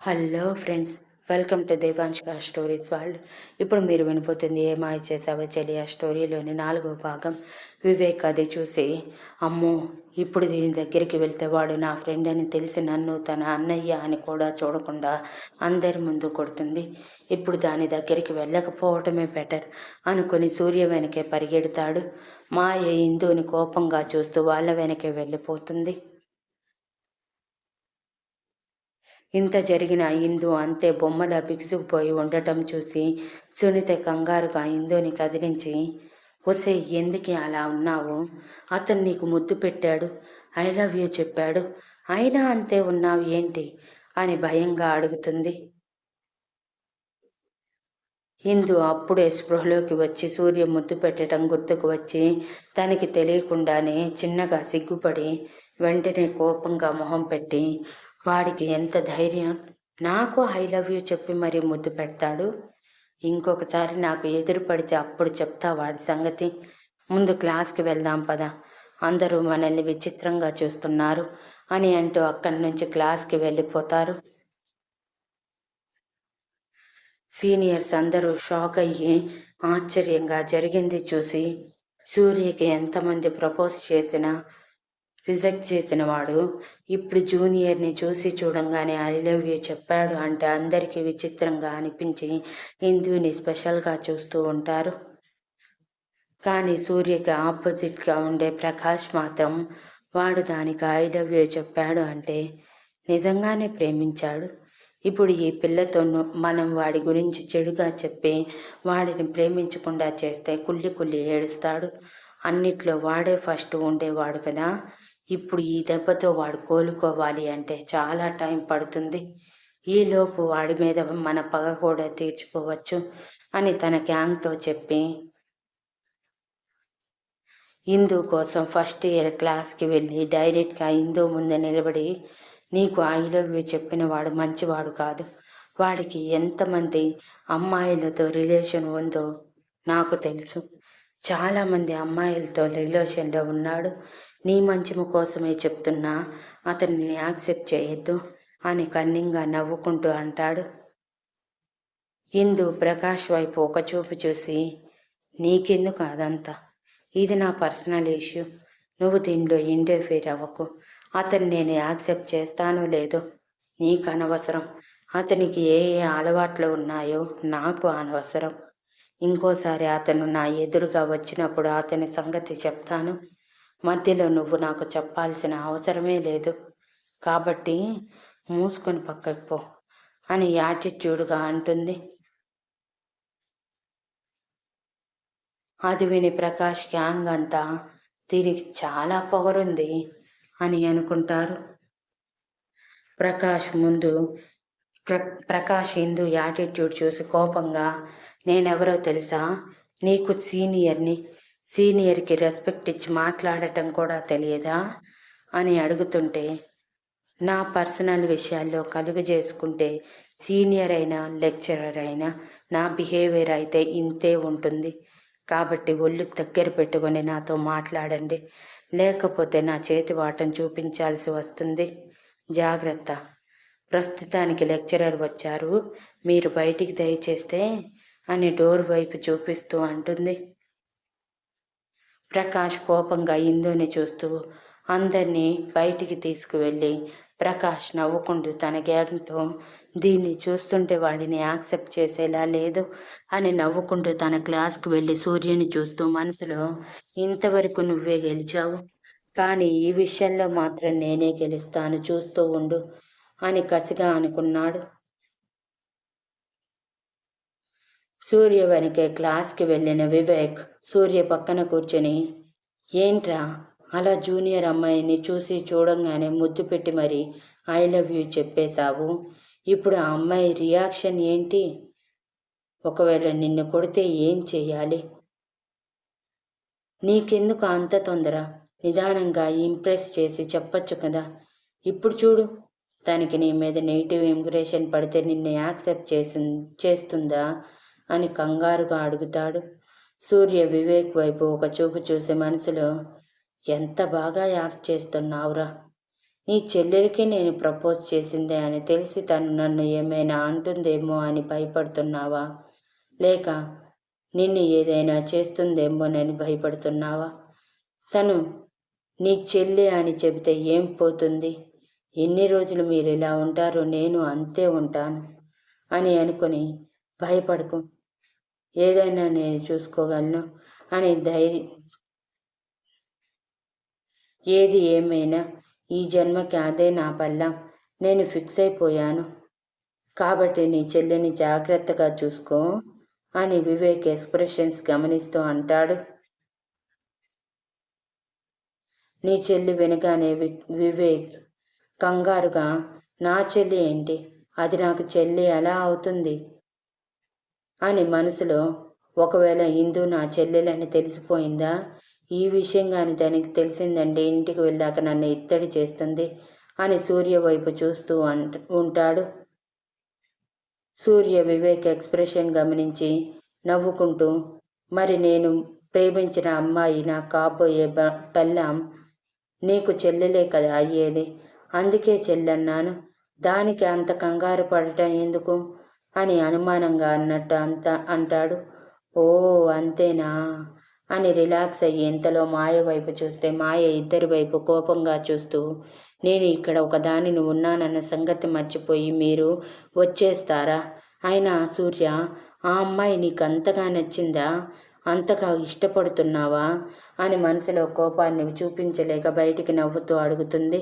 Hello friends, welcome to Devanshika stories world. ఇప్పుడు మీరు వినిపోతుంది ఏ మాయ చేసావో చెలియా స్టోరీలోని 4వ భాగం. వివేక్ అది చూసి, అమ్మో, ఇప్పుడు దీని దగ్గరికి వెళ్తే వాడు నా ఫ్రెండ్ అని తెలిసి నన్ను తన అన్నయ్య అని కూడా చూడకుండా అందరి ముందు కొడుతుంది. ఇప్పుడు దాని దగ్గరికి వెళ్ళకపోవటమే బెటర్ అనుకుని సూర్య వెనకే పరిగెడతాడు. మాయ ఇందుని కోపంగా చూస్తూ వాళ్ళ వెనకే వెళ్ళిపోతుంది. ఇంత జరిగిన ఇందు అంతే బొమ్మలా బిగుసుకుపోయి ఉండటం చూసి సునీత కంగారుగా ఇందుని కదిలించి, ఒసే, ఎందుకే అలా ఉన్నావు? అతను నీకు ముద్దు పెట్టాడు, ఐ లవ్ యూ చెప్పాడు, అయినా అంతే ఉన్నావు ఏంటి అని భయంగా అడుగుతుంది. ఇందు అప్పుడే స్పృహలోకి వచ్చి సూర్య ముద్దు పెట్టడం గుర్తుకు వచ్చి తనకి తెలియకుండానే చిన్నగా సిగ్గుపడి వెంటనే కోపంగా మొహం పెట్టి, వాడికి ఎంత ధైర్యం, నాకు ఐ లవ్ యూ చెప్పి మరీ ముద్దు పెడతాడు. ఇంకొకసారి నాకు ఎదురు పడితే అప్పుడు చెప్తా వాడి సంగతి. ముందు క్లాస్కి వెళ్దాం పదా, అందరూ మనల్ని విచిత్రంగా చూస్తున్నారు అని అంటూ అక్కడి నుంచి క్లాస్కి వెళ్ళిపోతారు. సీనియర్స్ అందరూ షాక్ అయ్యి ఆశ్చర్యంగా జరిగింది చూసి, సూర్యకి ఎంతమంది ప్రపోజ్ చేసినా రిజెక్ట్ చేసిన వాడు ఇప్పుడు జూనియర్ని చూసి చూడంగానే ఐ లవ్ యూ చెప్పాడు అంటే అందరికీ విచిత్రంగా అనిపించి ఇందుని స్పెషల్గా చూస్తూ ఉంటారు. కానీ సూర్యకి ఆపోజిట్గా ఉండే ప్రకాష్ మాత్రం వాడు దానికి ఐ లవ్ యూ చెప్పాడు అంటే నిజంగానే ప్రేమించాడు. ఇప్పుడు ఈ పిల్లతో మనం వాడి గురించి చెడుగా చెప్పి వాడిని ప్రేమించకుండా చేస్తే కుళ్ళి కుళ్ళి ఏడుస్తాడు. అన్నిట్లో వాడే ఫస్ట్ ఉండేవాడు కదా. ఇప్పుడు ఈ దెబ్బతో వాడు కోలుకోవాలి అంటే చాలా టైం పడుతుంది. ఈలోపు వాడి మీద మన పగ కూడా తీర్చుకోవచ్చు అని తన గ్యాంగ్తో చెప్పి ఇందు కోసం ఫస్ట్ ఇయర్ క్లాస్కి వెళ్ళి డైరెక్ట్గా ఇందు ముందు నిలబడి, నీకు ఐ లవ్ యూ చెప్పిన వాడు మంచివాడు కాదు, వాడికి ఎంతమంది అమ్మాయిలతో రిలేషన్ ఉందో నాకు తెలుసు, చాలామంది అమ్మాయిలతో రిలేషన్లో ఉన్నాడు, నీ మంచిమ కోసమే చెప్తున్నా అతన్ని యాక్సెప్ట్ చేయొద్దు అని కన్నింగా నవ్వుకుంటూ అంటాడు. ఇందు ప్రకాష్ వైపు ఒక చూపు చూసి, నీకెందుకు అదంతా, ఇది నా పర్సనల్ ఇష్యూ, నువ్వు దీనిలో ఇంటర్ఫీర్ అవ్వకు, అతన్ని నేను యాక్సెప్ట్ చేస్తానో లేదో నీకు అనవసరం, అతనికి ఏ ఏ అలవాట్లు ఉన్నాయో నాకు అనవసరం, ఇంకోసారి అతను నా ఎదురుగా వచ్చినప్పుడు అతని సంగతి చెప్తాను, మధ్యలో నువ్వు నాకు చెప్పాల్సిన అవసరమే లేదు, కాబట్టి మూసుకొని పక్కకు పో అని యాటిట్యూడ్గా అంటుంది. అది విని ప్రకాష్ గ్యాంగ్ అంతా దీనికి చాలా పొగరుంది అని అనుకుంటారు. ప్రకాష్ ముందు ప్రకాష్ ఇందు యాటిట్యూడ్ చూసి కోపంగా, నేనెవరో తెలుసా, నీకు సీనియర్కి రెస్పెక్ట్ ఇచ్చి మాట్లాడటం కూడా తెలియదా అని అడుగుతుంటే, నా పర్సనల్ విషయాల్లో కలుగు చేసుకుంటే సీనియర్ అయినా లెక్చరర్ అయినా నా బిహేవియర్ అయితే ఇంతే ఉంటుంది, కాబట్టి ఒళ్ళు దగ్గర పెట్టుకొని నాతో మాట్లాడండి, లేకపోతే నా చేతి వాటం చూపించాల్సి వస్తుంది, జాగ్రత్త, ప్రస్తుతానికి లెక్చరర్ వచ్చారు, మీరు బయటికి దయచేస్తే అని డోర్ వైపు చూపిస్తూ అంటుంది. ప్రకాష్ కోపంగా ఇందుని చూస్తూ అందరినీ బయటికి తీసుకువెళ్ళి ప్రకాష్ నవ్వుకుంటూ తన గ్యాంగ్తో, దీన్ని చూస్తుంటే వాడిని యాక్సెప్ట్ చేసేలా లేదు అని నవ్వుకుంటూ తన క్లాస్కి వెళ్ళి సూర్యుని చూస్తూ మనసులో, ఇంతవరకు నువ్వే గెలిచావు, కానీ ఈ విషయంలో మాత్రం నేనే గెలుస్తాను, చూస్తూ ఉండు అని కసిగా అనుకున్నాడు. సూర్య వెనకే క్లాస్కి వెళ్ళిన వివేక్ సూర్య పక్కన కూర్చొని, ఏంట్రా అలా జూనియర్ అమ్మాయిని చూసి చూడంగానే ముద్దు పెట్టి మరి ఐ లవ్ యూ చెప్పేశావు, ఇప్పుడు ఆ అమ్మాయి రియాక్షన్ ఏంటి, ఒకవేళ నిన్ను కొడితే ఏం చెయ్యాలి, నీకెందుకు అంత తొందర, నిదానంగా ఇంప్రెస్ చేసి చెప్పొచ్చు కదా, ఇప్పుడు చూడు, తనకి నీ మీద నెగిటివ్ ఇంప్రెషన్ పడితే నిన్ను యాక్సెప్ట్ చేస్తుందా అని కంగారుగా అడుగుతాడు. సూర్య వివేక్ వైపు ఒక చూపు చూసి మనసులో, ఎంత బాగా యాక్ట్ చేస్తున్నావురా, నీ చెల్లెలికి నేను ప్రపోజ్ చేసిందే అని తెలిసి తను నన్ను ఏమైనా అంటుందేమో అని భయపడుతున్నావా, లేక నిన్ను ఏదైనా చేస్తుందేమోనని భయపడుతున్నావా? తను నీ చెల్లి అని చెబితే ఏం పోతుంది? ఎన్ని రోజులు మీరు ఇలా ఉంటారో నేను అంతే ఉంటాను అని అనుకుని భయపడకు, ఏదైనా నేను చూసుకోగలను అని ఏది ఏమైనా ఈ జన్మకి అదే నా పల్లం, నేను ఫిక్స్ అయిపోయాను. కాబట్టి నీ చెల్లిని జాగ్రత్తగా చూసుకో అని వివేక్ ఎక్స్ప్రెషన్స్ గమనిస్తూ అంటాడు. నీ చెల్లి వినగానే వివేక్ కంగారుగా, నా చెల్లి ఏంటి, అది నాకు చెల్లి ఎలా అవుతుంది అని మనసులో, ఒకవేళ ఇందు నా చెల్లెలని తెలిసిపోయిందా, ఈ విషయం కానీ దానికి తెలిసిందంటే ఇంటికి వెళ్ళాక నన్ను ఇత్తడి చేస్తుంది అని సూర్య వైపు చూస్తూ ఉంటాడు. సూర్య వివేక్ ఎక్స్ప్రెషన్ గమనించి నవ్వుకుంటూ, మరి నేను ప్రేమించిన అమ్మాయి నా కాబోయే పెళ్ళాం నీకు చెల్లెలే కదా అయ్యేది, అందుకే చెల్లన్నాను, దానికి అంత కంగారు పడటం ఎందుకు అని అనుమానంగా అన్నట్టు అంటాడు. ఓ అంతేనా అని రిలాక్స్ అయ్యి ఇంతలో మాయ వైపు చూస్తే మాయ ఇద్దరి వైపు కోపంగా చూస్తూ, నేను ఇక్కడ ఒకదానిని ఉన్నానన్న సంగతి మర్చిపోయి మీరు వచ్చేస్తారా? అయినా సూర్య, ఆ అమ్మాయి నీకు అంతగా నచ్చిందా, అంతగా ఇష్టపడుతున్నావా అని మనసులో కోపాన్ని చూపించలేక బయటికి నవ్వుతూ అడుగుతుంది.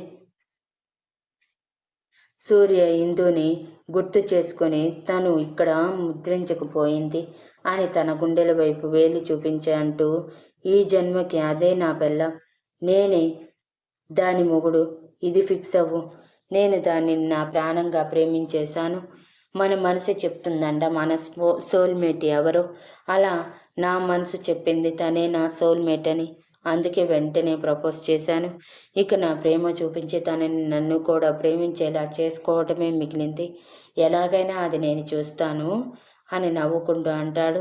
సూర్య ఇందుని గుర్తు చేసుకుని తను ఇక్కడ ముద్రించకపోయింది అని తన గుండెల వైపు వేలి చూపించే అంటూ, ఈ జన్మకి అదే నా పెళ్ళం, నేనే దాని మొగుడు, ఇది ఫిక్స్ అవ్వు, నేను దాన్ని నా ప్రాణంగా ప్రేమించేశాను, మన మనసు చెప్తుందంట మన సోల్మేట్ ఎవరో, అలా నా మనసు చెప్పింది తనే నా సోల్మేట్ అని, అందుకే వెంటనే ప్రపోజ్ చేశాను. ఇక నా ప్రేమ చూపించి తనని నన్ను కూడా ప్రేమించేలా చేసుకోవటమే మిగిలింది, ఎలాగైనా అది నేను చూస్తాను అని నవ్వుకుంటూ అంటాడు.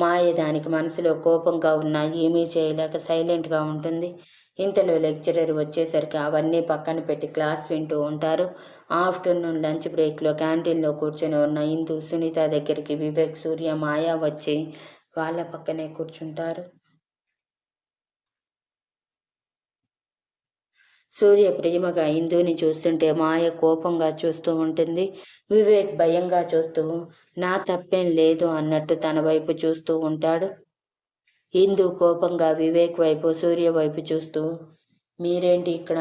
మాయ దానికి మనసులో కోపంగా ఉన్నా ఏమీ చేయలేక సైలెంట్గా ఉంటుంది. ఇంతలో లెక్చరర్ వచ్చేసరికి అవన్నీ పక్కన పెట్టి క్లాస్ వింటూ ఉంటారు. ఆఫ్టర్నూన్ లంచ్ బ్రేక్లో క్యాంటీన్లో కూర్చొని ఉన్న ఇందు సునీత దగ్గరికి వివేక్, సూర్య, మాయ వచ్చి వాళ్ళ పక్కనే కూర్చుంటారు. సూర్య ప్రేమగా ఇందుని చూస్తుంటే మాయ కోపంగా చూస్తూ ఉంటుంది. వివేక్ భయంగా చూస్తూ నా తప్పేం లేదు అన్నట్టు తన వైపు చూస్తూ ఉంటాడు. ఇందు కోపంగా వివేక్ వైపు, సూర్య వైపు చూస్తూ, మీరేంటి ఇక్కడ,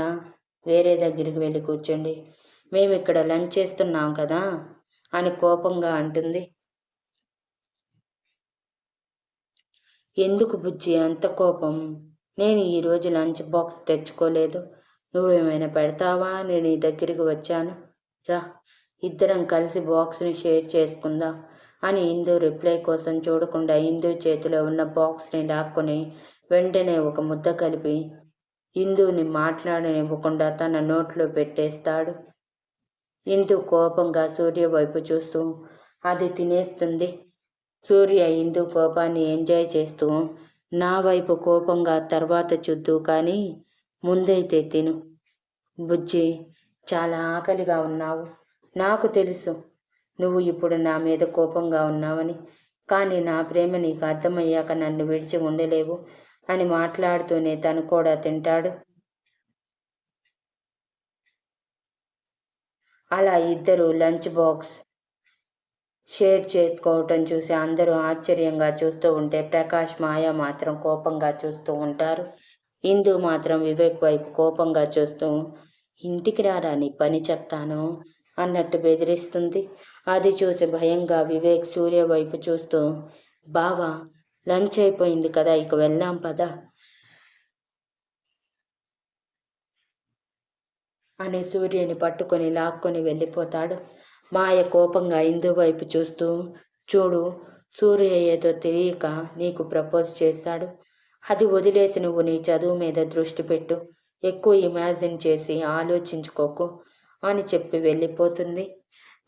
వేరే దగ్గరికి వెళ్ళి కూర్చోండి, మేము ఇక్కడ లంచ్ చేస్తున్నాం కదా అని కోపంగా అంటుంది. ఎందుకు బుజ్జి అంత కోపం, నేను ఈరోజు లంచ్ బాక్స్ తెచ్చుకోలేదు, నువ్వేమైనా పెడతావా అని నీ దగ్గరికి వచ్చాను, రా ఇద్దరం కలిసి బాక్స్ని షేర్ చేసుకుందాం అని ఇందు రిప్లై కోసం చూడకుండా ఇందు చేతిలో ఉన్న బాక్స్ని లాక్కొని వెంటనే ఒక ముద్ద కలిపి ఇందుని మాట్లాడనివ్వకుండా తన నోట్లో పెట్టేస్తాడు. ఇందు కోపంగా సూర్య వైపు చూస్తూ అది తినేస్తుంది. సూర్య ఇందు కోపాన్ని ఎంజాయ్ చేస్తూ, నా వైపు కోపంగా తర్వాత చూద్దు కానీ ముందైతే తిను, బుజ్జి చాలా ఆకలిగా ఉన్నావు, నాకు తెలుసు నువ్వు ఇప్పుడు నా మీద కోపంగా ఉన్నావని, కానీ నా ప్రేమ నీకు అర్థమయ్యాక నన్ను విడిచి ఉండలేవు అని మాట్లాడుతూనే తను కూడా తింటాడు. అలా ఇద్దరు లంచ్ బాక్స్ షేర్ చేసుకోవటం చూసి అందరూ ఆశ్చర్యంగా చూస్తూ ఉంటే ప్రకాష్, మాయ మాత్రం కోపంగా చూస్తూ ఉంటారు. ఇందు మాత్రం వివేక్ వైపు కోపంగా చూస్తూ, ఇంటికి రారా నీ పని చెప్తాను అన్నట్టు బెదిరిస్తుంది. అది చూసి భయంగా వివేక్ సూర్య వైపు చూస్తూ, బావా లంచ్ అయిపోయింది కదా, ఇక వెళ్దాం పదా అని సూర్యని పట్టుకొని లాక్కొని వెళ్ళిపోతాడు. మాయ కోపంగా ఇందు వైపు చూస్తూ, చూడు సూర్య ఏదో తెలియక నీకు ప్రపోజ్ చేశాడు, అది వదిలేసి నువ్వు నీ చదువు మీద దృష్టి పెట్టు, ఎక్కువ ఇమాజిన్ చేసి ఆలోచించుకోకు అని చెప్పి వెళ్ళిపోతుంది.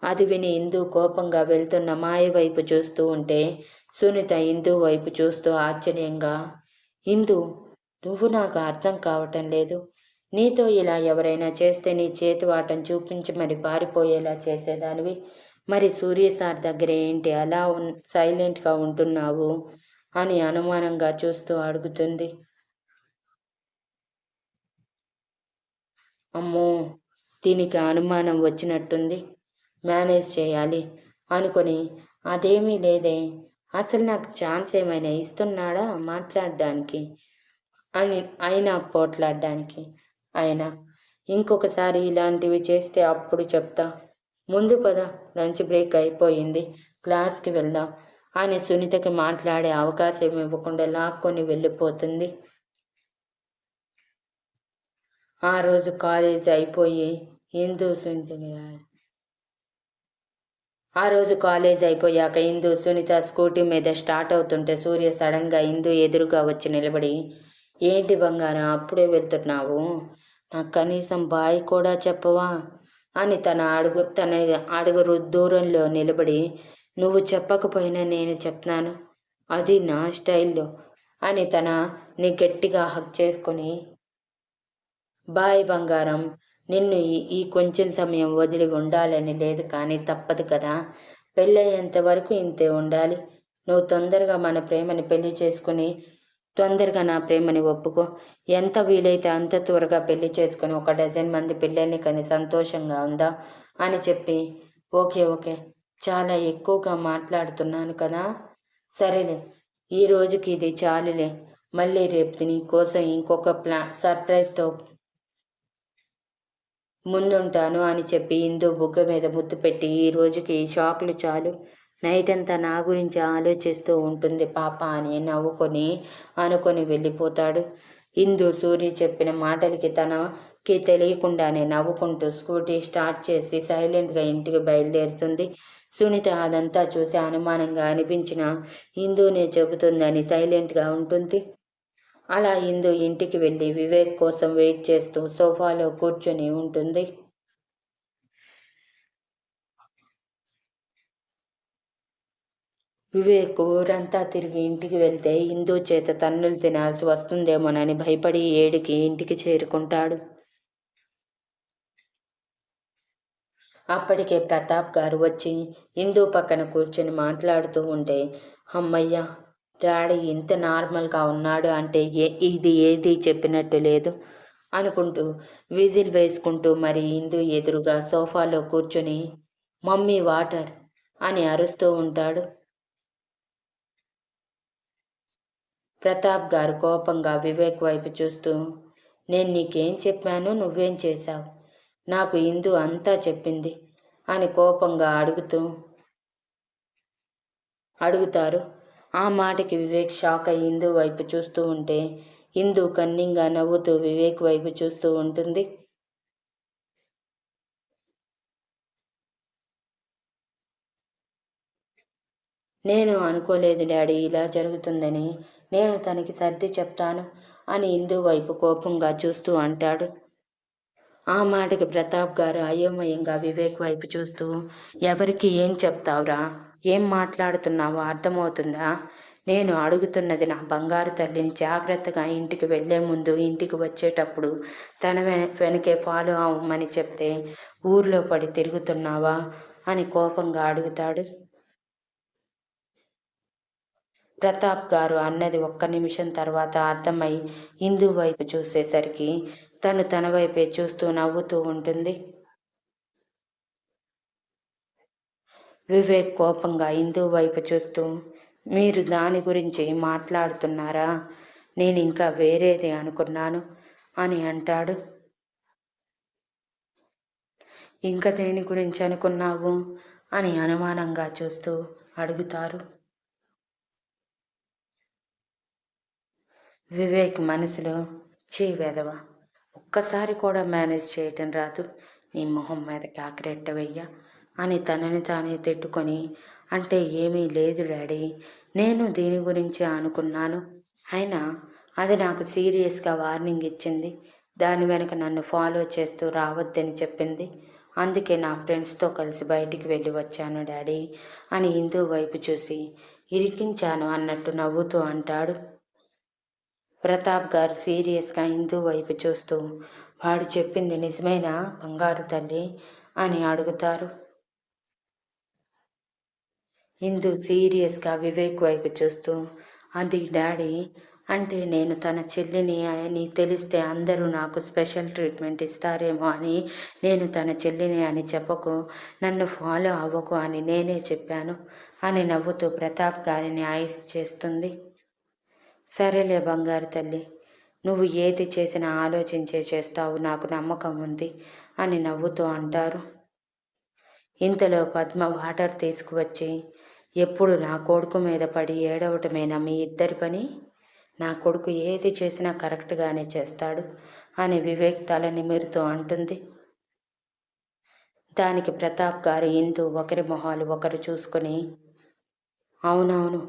అది విని ఇందు కోపంగా వెళ్తున్న మాయ వైపు చూస్తూ ఉంటే సునీత ఇందు వైపు చూస్తూ ఆశ్చర్యంగా, ఇందు నువ్వు నాకు అర్థం కావటం లేదు, నీతో ఇలా ఎవరైనా చేస్తే నీ చేతి వాటం చూపించి మరి పారిపోయేలా చేసేదానివి. మరి సూర్య సార్ దగ్గర ఏంటి అలా సైలెంట్గా ఉంటున్నావు అని అనుమానంగా చూస్తూ అడుగుతుంది. అమ్మో, దీనికి అనుమానం వచ్చినట్టుంది, మేనేజ్ చేయాలి అనుకొని, అదేమీ లేదే, అసలు నాకు ఛాన్స్ ఏమైనా ఇస్తున్నాడా మాట్లాడడానికి అని అయినా పోట్లాడడానికి అయినా ఇంకొకసారి ఇలాంటివి చేస్తే అప్పుడు చెప్తా. ముందు పద, లంచ్ బ్రేక్ అయిపోయింది, క్లాస్కి వెళ్దాం అని సునీతకి మాట్లాడే అవకాశం ఇవ్వకుండా లాక్కొని వెళ్ళిపోతుంది. ఆ రోజు కాలేజ్ అయిపోయి ఇందు సునీత స్కూటీ మీద స్టార్ట్ అవుతుంటే సూర్య సడన్గా ఇందు ఎదురుగా వచ్చి నిలబడి, ఏంటి బంగారం అప్పుడే వెళ్తున్నావు, నాకు కనీసం బాయ్ కూడా చెప్పవా అని తన అడుగు దూరంలో నిలబడి, నువ్వు చెప్పకపోయినా నేను చెప్తాను, అది నా స్టైల్లో అని నీ గట్టిగా హక్ చేసుకొని, బాయ్ బంగారం, నిన్ను ఈ కొంచెం సమయం వదిలి ఉండాలని లేదు, కానీ తప్పదు కదా, పెళ్ళయ్యేంత వరకు ఇంతే ఉండాలి. నువ్వు తొందరగా మన ప్రేమని పెళ్లి చేసుకుని తొందరగా నా ప్రేమని ఒప్పుకో, ఎంత వీలైతే అంత త్వరగా పెళ్లి చేసుకుని 1 డజన్ మంది పిల్లల్ని కని సంతోషంగా ఉందా అని చెప్పి, ఓకే చాలా ఎక్కువగా మాట్లాడుతున్నాను కదా, సరేలే ఈ రోజుకి ఇది చాలులే, మళ్ళీ రేపు నీ కోసం ఇంకొక సర్ప్రైజ్తో ముందుంటాను అని చెప్పి ఇందు బుగ్గ మీద ముద్దు పెట్టి, ఈ రోజుకి షాకులు చాలు, నైట్ అంతా నా గురించి ఆలోచిస్తూ ఉంటుంది పాప అని అనుకొని వెళ్ళిపోతాడు. ఇందు సూర్య చెప్పిన మాటలకి తనకి తెలియకుండానే నవ్వుకుంటూ స్కూటీ స్టార్ట్ చేసి సైలెంట్గా ఇంటికి బయలుదేరుతుంది. సునీత అదంతా చూసి అనుమానంగా అనిపించిన ఇందునే చెబుతుందని సైలెంట్గా ఉంటుంది. అలా ఇందు ఇంటికి వెళ్ళి వివేక్ కోసం వెయిట్ చేస్తూ సోఫాలో కూర్చొని ఉంటుంది. వివేక్ ఊరంతా తిరిగి ఇంటికి వెళ్తే ఇందు చేత తన్నులు తినాల్సి వస్తుందేమోనని భయపడి ఏడికి ఇంటికి చేరుకుంటాడు. అప్పటికే ప్రతాప్ గారు వచ్చి ఇందు పక్కన కూర్చొని మాట్లాడుతూ ఉంటే, అమ్మయ్య, డాడీ ఇంత నార్మల్గా ఉన్నాడు అంటే ఇది ఏది చెప్పినట్టు లేదు అనుకుంటూ విజిల్ వేసుకుంటూ మరి ఇందు ఎదురుగా సోఫాలో కూర్చొని మమ్మీ వాటర్ అని అరుస్తూ ఉంటాడు. ప్రతాప్ గారు కోపంగా వివేక్ వైపు చూస్తూ, నేను నీకేం చెప్పాను, నువ్వేం చేశావు, నాకు ఇందు అంతా చెప్పింది అని కోపంగా అడుగుతారు. ఆ మాటకి వివేక్ షాక్ అయి ఇందు వైపు చూస్తూ ఉంటే ఇందు కన్నింగా నవ్వుతూ వివేక్ వైపు చూస్తూ ఉంటుంది. నేను అనుకోలేదు డాడీ ఇలా జరుగుతుందని, నేను తనకి సర్ది చెప్తాను అని ఇందు వైపు కోపంగా చూస్తూ అంటాడు. ఆ మాటకి ప్రతాప్ గారు అయోమయంగా వివేక్ వైపు చూస్తూ, ఎవరికి ఏం చెప్తావురా, ఏం మాట్లాడుతున్నావో అర్థమవుతుందా, నేను అడుగుతున్నది నా బంగారు తల్లిని జాగ్రత్తగా ఇంటికి వెళ్లే ముందు ఇంటికి వచ్చేటప్పుడు తన వెనకే ఫాలో అవ్వమని చెప్తే ఊర్లో పడి తిరుగుతున్నావా అని కోపంగా అడుగుతాడు. ప్రతాప్ గారు అన్నది 1 నిమిషం తర్వాత అర్థమై ఇందు వైపు చూసేసరికి తన వైపే చూస్తూ నవ్వుతూ ఉంటుంది. వివేక్ కోపంగా ఇందు వైపు చూస్తూ, మీరు దాని గురించి మాట్లాడుతున్నారా, నేను ఇంకా వేరేది అనుకున్నాను అని అంటాడు. ఇంకా దేని గురించి అనుకున్నావు అని అనుమానంగా చూస్తూ అడుగుతారు. వివేక్ మనసులో, చీ వెధవ, ఒక్కసారి కూడా మేనేజ్ చేయటం రాదు, నీ మొహం మీద కాకిరెట్టవయ్య అని తనని తానే తిట్టుకొని, అంటే ఏమీ లేదు డాడీ, నేను దీని గురించి అనుకున్నాను, అయినా అది నాకు సీరియస్గా వార్నింగ్ ఇచ్చింది, దాని వెనక నన్ను ఫాలో చేస్తూ రావద్దని చెప్పింది, అందుకే నా ఫ్రెండ్స్తో కలిసి బయటికి వెళ్ళి వచ్చాను డాడీ అని ఇందు వైపు చూసి ఇరికించాను అన్నట్టు నవ్వుతూ అంటాడు. ప్రతాప్ గారు సీరియస్గా ఇందు వైపు చూస్తూ, వాడు చెప్పింది నిజమేనా బంగారు తల్లి అని అడుగుతారు. ఇందు సీరియస్గా వివేక్ వైపు చూస్తూ, అది డాడీ, అంటే నేను తన చెల్లిని అని తెలిస్తే అందరూ నాకు స్పెషల్ ట్రీట్మెంట్ ఇస్తారేమో అని నేను తన చెల్లిని అని చెప్పకు, నన్ను ఫాలో అవ్వకు అని నేనే చెప్పాను అని నవ్వుతూ ప్రతాప్ గారిని ఐస్ చేస్తుంది. సరేలే బంగారు తల్లి, నువ్వు ఏది చేసినా ఆలోచించే చేస్తావు, నాకు నమ్మకం ఉంది అని నవ్వుతూ అంటారు. ఇంతలో పద్మ వాటర్ తీసుకువచ్చి, ఎప్పుడు నా కొడుకు మీద పడి ఏడవటమేనా మీ ఇద్దరి పని? నా కొడుకు ఏది చేసినా కరెక్ట్గానే చేస్తాడు అని వివేక్ తల నిమురుతూ అంటుంది. దానికి ప్రతాప్ గారు ఇందు ఒకరి మొహాలు ఒకరు చూసుకొని అవునవును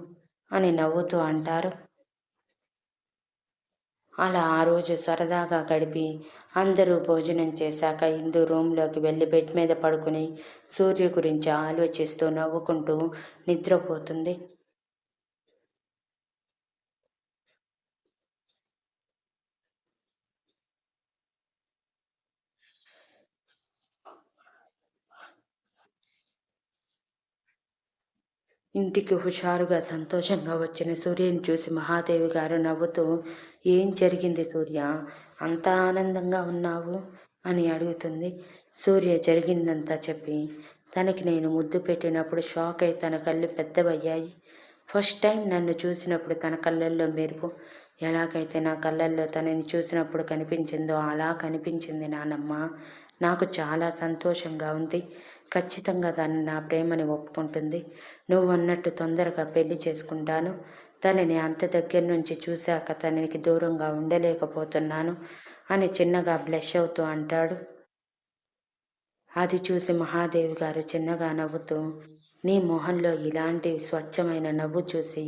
అని నవ్వుతూ అంటారు. అలా ఆ రోజు సరదాగా గడిపి అందరూ భోజనం చేశాక ఇందు రూమ్లోకి వెళ్ళి బెడ్ మీద పడుకుని సూర్య గురించి ఆలోచిస్తూ నవ్వుకుంటూ నిద్రపోతుంది. ఇంటికి హుషారుగా సంతోషంగా వచ్చిన సూర్యుని చూసి మహాదేవి గారు నవ్వుతూ, ఏం జరిగింది సూర్య, అంత ఆనందంగా ఉన్నావు అని అడుగుతుంది. సూర్య జరిగిందంతా చెప్పి, తనకి నేను ముద్దు పెట్టినప్పుడు షాక్ అయి తన కళ్ళు పెద్దవయ్యాయి. ఫస్ట్ టైం నన్ను చూసినప్పుడు తన కళ్ళల్లో మెరుపు ఎలాగైతే నా కళ్ళల్లో తనని చూసినప్పుడు కనిపించిందో అలా కనిపించింది నానమ్మ. నాకు చాలా సంతోషంగా ఉంది. ఖచ్చితంగా తను నా ప్రేమని ఒప్పుకుంటుంది. నువ్వు అన్నట్టు తొందరగా పెళ్లి చేసుకుంటాను. తనని అంత దగ్గర నుంచి చూశాక తనకి దూరంగా ఉండలేకపోతున్నాను అని చిన్నగా బ్లష్ అవుతూ అంటాడు. అది చూసి మహాదేవి గారు చిన్నగా నవ్వుతూ, నీ మొహంలో ఇలాంటి స్వచ్ఛమైన నవ్వు చూసి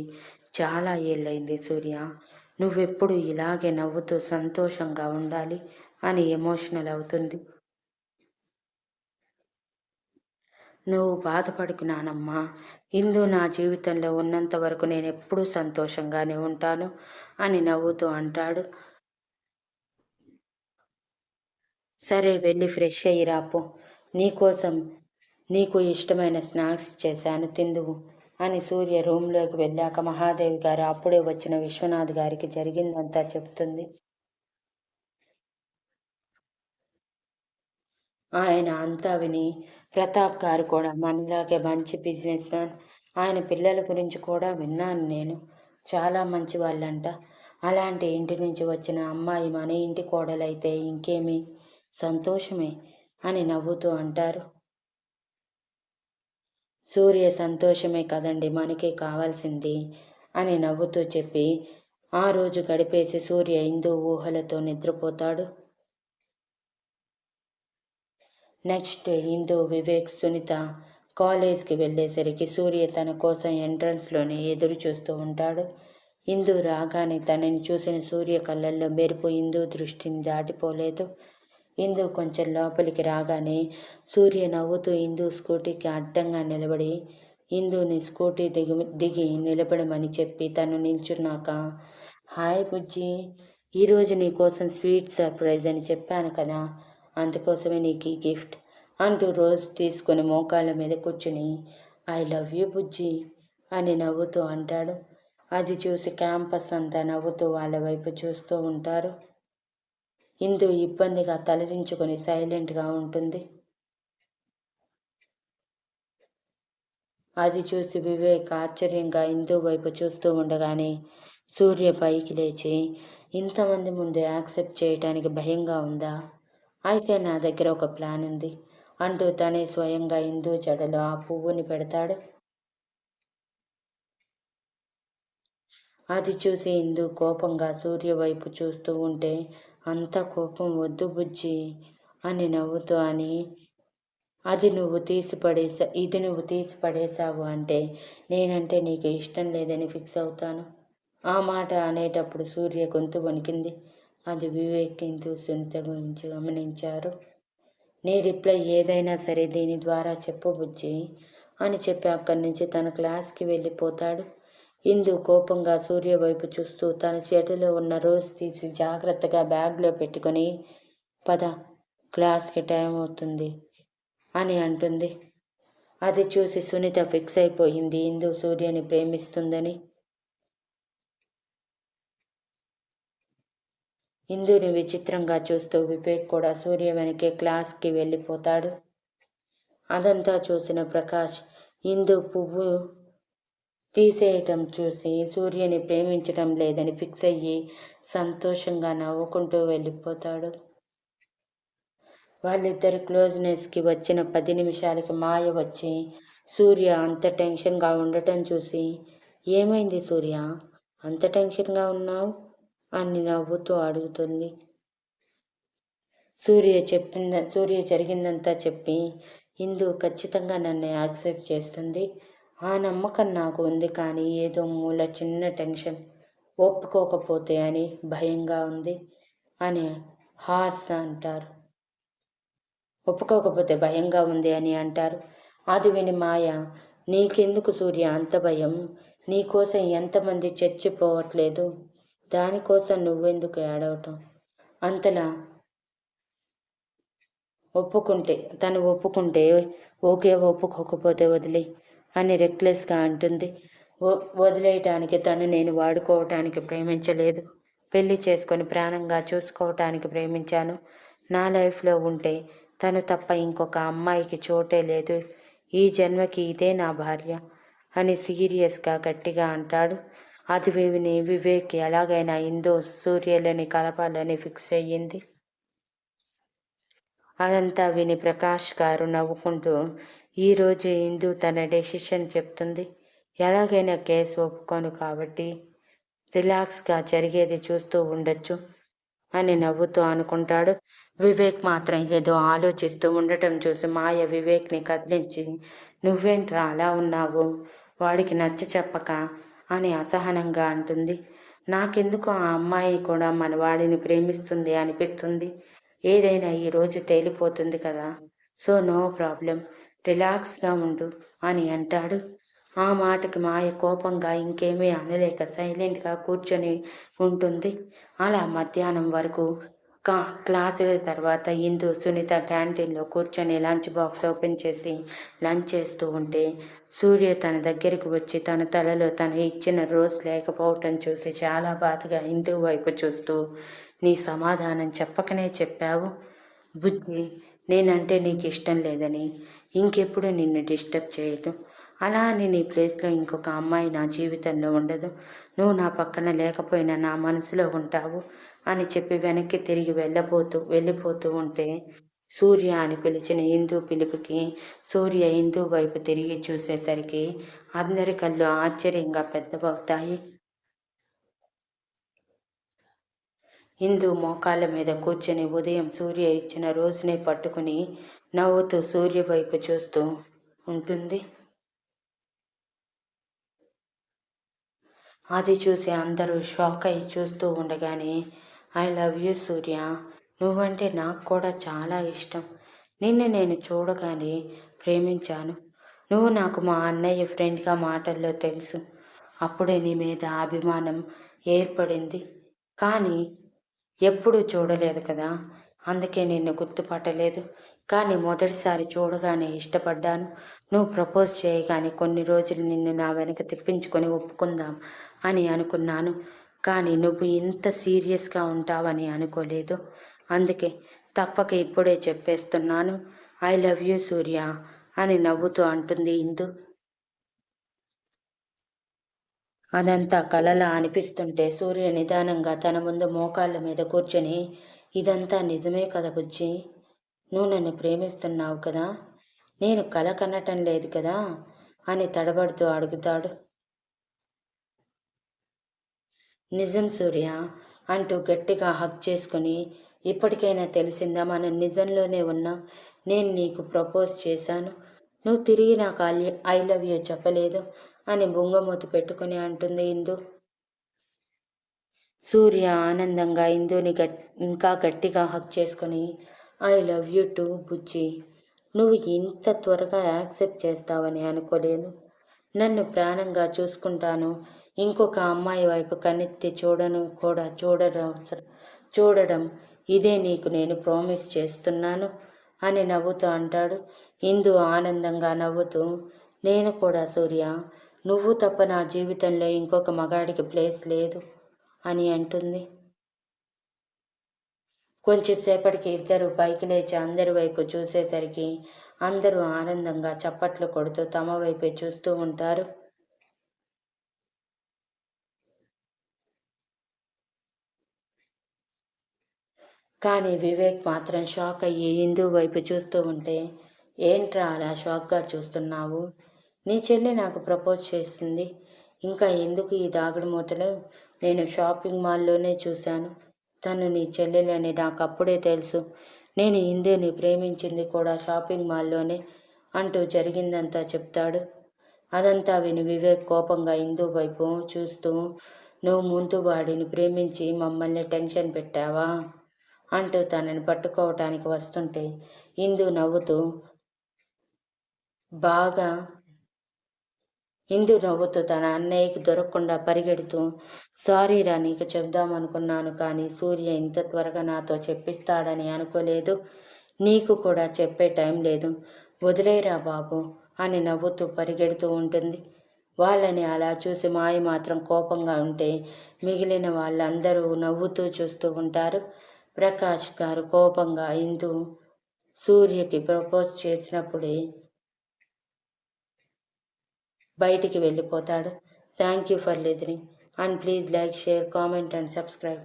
చాలా ఏళ్ళైంది సూర్య. నువ్వెప్పుడు ఇలాగే నవ్వుతూ సంతోషంగా ఉండాలి అని ఎమోషనల్ అవుతుంది. నువ్వు బాధపడకు నానమ్మా. ఇందు నా జీవితంలో ఉన్నంత వరకు నేనెప్పుడూ సంతోషంగానే ఉంటాను అని నవ్వుతూ అంటాడు. సరే వెళ్ళి ఫ్రెష్ అయ్యి రాపో. నీకోసం నీకు ఇష్టమైన స్నాక్స్ చేశాను తిందువు అని సూర్య రూమ్లోకి వెళ్ళాక మహాదేవి గారు అప్పుడే వచ్చిన విశ్వనాథ్ గారికి జరిగిందంతా చెప్తుంది. ఆయన అంతా విని, ప్రతాప్ గారు కూడా మనలాగే మంచి బిజినెస్ మ్యాన్. ఆయన పిల్లల గురించి కూడా విన్నాను నేను. చాలా మంచి వాళ్ళంట. అలాంటి ఇంటి నుంచి వచ్చిన అమ్మాయి మన ఇంటి కోడలైతే ఇంకేమి సంతోషమే అని నవ్వుతూ అంటారు. సూర్య సంతోషమే కదండి మనకి కావాల్సింది అని నవ్వుతూ చెప్పి ఆ రోజు గడిపేసి సూర్య ఇందు ఊహలతో నిద్రపోతాడు. నెక్స్ట్ డే ఇందు, వివేక్, సునీత కాలేజ్కి వెళ్ళేసరికి సూర్య తన కోసం ఎంట్రన్స్లోనే ఎదురు చూస్తూ ఉంటాడు. ఇందు రాగానే తనని చూసిన సూర్య కళ్ళల్లో మెరుపు ఇందు దృష్టిని దాటిపోలేదు. ఇందు కొంచెం లోపలికి రాగానే సూర్య నవ్వుతూ ఇందు స్కూటీకి అడ్డంగా నిలబడి ఇందుని స్కూటీ దిగి నిలబడమని చెప్పి తను నిల్చున్నాక, హాయ్ బుజ్జి, ఈరోజు నీకోసం స్వీట్ సర్ప్రైజ్ అని చెప్పాను కదా, అందుకోసమే నీకు ఈ గిఫ్ట్ అంటూ రోజు తీసుకొని మోకాళ్ళ మీద కూర్చుని ఐ లవ్ యూ బుజ్జి అని నవ్వుతూ అంటాడు. అది చూసి క్యాంపస్ అంతా నవ్వుతూ వాళ్ళ వైపు చూస్తూ ఉంటారు. ఇందు ఇబ్బందిగా తలదించుకొని సైలెంట్గా ఉంటుంది. అది చూసి వివేక్ ఆశ్చర్యంగా ఇందు వైపు చూస్తూ ఉండగానే సూర్య పైకి లేచి, ఇంతమంది ముందు యాక్సెప్ట్ చేయటానికి భయంగా ఉందా? అయితే నా దగ్గర ఒక ప్లాన్ ఉంది అంటూ తనే స్వయంగా ఇందు జడలో ఆ పువ్వుని పెడతాడు. అది చూసి ఇందు కోపంగా సూర్య వైపు చూస్తూ ఉంటే, అంత కోపం వద్దు బుజ్జి అని నవ్వుతూ అని, ఇది నువ్వు తీసి పడేశావు అంటే నేనంటే నీకు ఇష్టం లేదని ఫిక్స్ అవుతాను. ఆ మాట అనేటప్పుడు సూర్య గొంతు వణికింది. అది వివేక్ ఇందు సునీత గురించి గమనించారు. నీ రిప్లై ఏదైనా సరే దీని ద్వారా చెప్పు బుజ్జి అని చెప్పి అక్కడి నుంచి తన క్లాస్కి వెళ్ళిపోతాడు. ఇందు కోపంగా సూర్య వైపు చూస్తూ తన చేతిలో ఉన్న రోజ్ తీసి జాగ్రత్తగా బ్యాగ్లో పెట్టుకొని పద, క్లాస్కి టైం అవుతుంది అని అంటుంది. అది చూసి సునీత ఫిక్స్ అయిపోయింది ఇందు సూర్యని ప్రేమిస్తుందని. ఇందుని విచిత్రంగా చూస్తూ వివేక్ కూడా సూర్య వెనకే క్లాస్కి వెళ్ళిపోతాడు. అదంతా చూసిన ప్రకాష్ ఇందు పువ్వు తీసేయటం చూసి సూర్యని ప్రేమించటం లేదని ఫిక్స్ అయ్యి సంతోషంగా నవ్వుకుంటూ వెళ్ళిపోతాడు. వాళ్ళిద్దరి క్లోజ్నెస్కి వచ్చిన 10 నిమిషాలకి మాయ వచ్చి సూర్య అంత టెన్షన్గా ఉండటం చూసి, ఏమైంది సూర్య, అంత టెన్షన్గా ఉన్నావు అని నవ్వుతూ అడుగుతుంది. సూర్య జరిగిందంతా చెప్పి, ఇందు ఖచ్చితంగా నన్ను యాక్సెప్ట్ చేస్తుంది, ఆ నమ్మకం నాకు ఉంది, కానీ ఏదో మూల చిన్న టెన్షన్, ఒప్పుకోకపోతే అని భయంగా ఉంది అని హాస్ అంటారు. ఒప్పుకోకపోతే భయంగా ఉంది అని అంటారు. అది విని మాయ, నీకెందుకు సూర్య అంత భయం, నీకోసం ఎంతమంది చచ్చిపోవట్లేదు, దానికోసం నువ్వెందుకు ఏడవటం, అంతలా తను ఒప్పుకుంటే ఓకే, ఒప్పుకోకపోతే వదిలే అని రెక్లెస్గా అంటుంది. వదిలేయటానికి తను నేను వాడుకోవటానికి ప్రేమించలేదు, పెళ్లి చేసుకొని ప్రాణంగా చూసుకోవటానికి ప్రేమించాను. నా లైఫ్లో ఉంటే తను తప్ప ఇంకొక అమ్మాయికి చోటే లేదు, ఈ జన్మకి ఇదే నా భార్య అని సీరియస్గా గట్టిగా అంటాడు. అది విని వివేక్ ఎలాగైనా ఇందో సూర్యలని కలపాలని ఫిక్స్ అయ్యింది. అదంతా విని ప్రకాష్ గారు నవ్వుకుంటూ, ఈరోజు ఇందు తన డెసిషన్ చెప్తుంది, ఎలాగైనా కేసు ఒప్పుకోను కాబట్టి రిలాక్స్గా జరిగేది చూస్తూ ఉండొచ్చు అని నవ్వుతూ అనుకుంటాడు. వివేక్ మాత్రం ఏదో ఆలోచిస్తూ ఉండటం చూసి మాయ వివేక్ని కదిలించి, నువ్వేంట్రా అలా ఉన్నావు, వాడికి నచ్చ చెప్పక అని అసహనంగా అంటుంది. నాకెందుకు ఆ అమ్మాయి కూడా మన వాడిని ప్రేమిస్తుంది అనిపిస్తుంది, ఏదైనా ఈరోజు తేలిపోతుంది కదా, సో నో ప్రాబ్లం, రిలాక్స్గా ఉండు అని అంటాడు. ఆ మాటకి మాయ కోపంగా ఇంకేమీ అనలేక సైలెంట్గా కూర్చొని ఉంటుంది. అలా మధ్యాహ్నం వరకు క్లాసుల తర్వాత ఇందు సునీత క్యాంటీన్లో కూర్చొని లంచ్ బాక్స్ ఓపెన్ చేసి లంచ్ చేస్తూ ఉంటే సూర్య తన దగ్గరికి వచ్చి తన తలలో తను ఇచ్చిన రోజ్ లేకపోవటం చూసి చాలా బాధగా ఇందు వైపు చూస్తూ, నీ సమాధానం చెప్పకనే చెప్పావు బుజ్జి, నేనంటే నీకు ఇష్టం లేదని, ఇంకెప్పుడు నిన్ను డిస్టర్బ్ చేయదు, అలా అని నీ ప్లేస్లో ఇంకొక అమ్మాయి నా జీవితంలో ఉండదు, నువ్వు నా పక్కన లేకపోయినా నా మనసులో ఉంటావు అని చెప్పి వెనక్కి తిరిగి వెళ్ళిపోతూ ఉంటే సూర్య అని పిలిచిన ఇందు పిలుపుకి సూర్య ఇందు వైపు తిరిగి చూసేసరికి అందరి కళ్ళు ఆశ్చర్యంగా పెద్దవవుతాయి. ఇందు మోకాళ్ళ మీద కూర్చొని ఉదయం సూర్య ఇచ్చిన రోజునే పట్టుకుని నవ్వుతూ సూర్య వైపు చూస్తూ ఉంటుంది. అది చూసి అందరూ షాక్ అయి చూస్తూ ఉండగానే, ఐ లవ్ యూ సూర్య, నువ్వంటే నాకు కూడా చాలా ఇష్టం, నిన్ను నేను చూడగానే ప్రేమించాను, నువ్వు నాకు మా అన్నయ్య ఫ్రెండ్గా మాటల్లో తెలుసు, అప్పుడే నీ మీద అభిమానం ఏర్పడింది, కానీ ఎప్పుడూ చూడలేదు కదా, అందుకే నిన్ను గుర్తుపట్టలేదు, కానీ మొదటిసారి చూడగానే ఇష్టపడ్డాను, నువ్వు ప్రపోజ్ చేయగానే కొన్ని రోజులు నిన్ను నా వెనక తిప్పించుకొని ఒప్పుకుందాం అని అనుకున్నాను, కానీ నువ్వు ఇంత సీరియస్గా ఉంటావని అనుకోలేదు, అందుకే తప్పక ఇప్పుడే చెప్పేస్తున్నాను, ఐ లవ్ యూ సూర్య అని నవ్వుతూ అంటుంది ఇందు. అదంతా కలలా అనిపిస్తుంటే సూర్య నిదానంగా తన ముందు మోకాళ్ళ మీద కూర్చొని, ఇదంతా నిజమే కదా బుజ్జి, నువ్వు నన్ను ప్రేమిస్తున్నావు కదా, నేను కల కనటం లేదు కదా అని తడబడుతూ అడుగుతాడు. నిజం సూర్య అంటూ గట్టిగా హగ్ చేసుకుని, ఇప్పటికైనా తెలిసిందా మనం నిజంలోనే ఉన్నాం, నేను నీకు ప్రపోజ్ చేశాను, నువ్వు తిరిగి నాకు ఐ లవ్ యూ చెప్పలేదు అని బొంగమూతి పెట్టుకుని అంటుంది ఇందు. సూర్య ఆనందంగా ఇందుని ఇంకా గట్టిగా హక్ చేసుకుని, ఐ లవ్ యూ టూ బుజ్జి, నువ్వు ఇంత త్వరగా యాక్సెప్ట్ చేస్తావని అనుకోలేదు, నన్ను ప్రాణంగా చూసుకుంటాను, ఇంకొక అమ్మాయి వైపు కన్నెత్తి చూడడం ఇదే నీకు నేను ప్రామిస్ చేస్తున్నాను అని నవ్వుతూ అంటాడు. ఇందు ఆనందంగా నవ్వుతూ, నేను కూడా సూర్య, నువ్వు తప్ప నా జీవితంలో ఇంకొక మగాడికి ప్లేస్ లేదు అని అంటుంది. కొంచెంసేపటికి ఇద్దరు పైకి లేచి అందరి వైపు చూసేసరికి అందరూ ఆనందంగా చప్పట్లు కొడుతూ తమ వైపే చూస్తూ ఉంటారు. కానీ వివేక్ మాత్రం షాక్ అయ్యి ఇందు వైపు చూస్తూ ఉంటే, ఏంట్రా అలా షాక్గా చూస్తున్నావు? నీ చెల్లి నాకు ప్రపోజ్ చేస్తుంది. ఇంకా ఎందుకు ఈ దాగుడు మూతలు? నేను షాపింగ్ మాల్లోనే చూశాను. తను నీ చెల్లెలని నాకు అప్పుడే తెలుసు. నేను ఇందుని ప్రేమించింది కూడా షాపింగ్ మాల్లోనే అంటూ జరిగిందంతా చెప్తాడు. అదంతా విని వివేక్ కోపంగా ఇందు వైపు చూస్తూ, నువ్వు ముందు వాడిని ప్రేమించి మమ్మల్ని టెన్షన్ పెట్టావా అంటూ తనని పట్టుకోవటానికి వస్తుంటే ఇందు నవ్వుతూ బాగా తన అన్నయ్యకి దొరకకుండా పరిగెడుతూ, సారీరా, నీకు చెప్దామనుకున్నాను కానీ సూర్య ఇంత త్వరగా నాతో చెప్పిస్తాడని అనుకోలేదు. నీకు కూడా చెప్పే టైం లేదు. వదిలేరా బాబు అని నవ్వుతూ పరిగెడుతూ ఉంటుంది. వాళ్ళని అలా చూసి మాయ మాత్రం కోపంగా ఉంటే మిగిలిన వాళ్ళందరూ నవ్వుతూ చూస్తూ ఉంటారు. ప్రకాష్ గారు కోపంగా ఇందు సూర్యకి ప్రపోజ్ చేసినప్పుడే బయటికి వెళ్ళిపోతాడు. Thank you for listening and please like, share, comment and subscribe.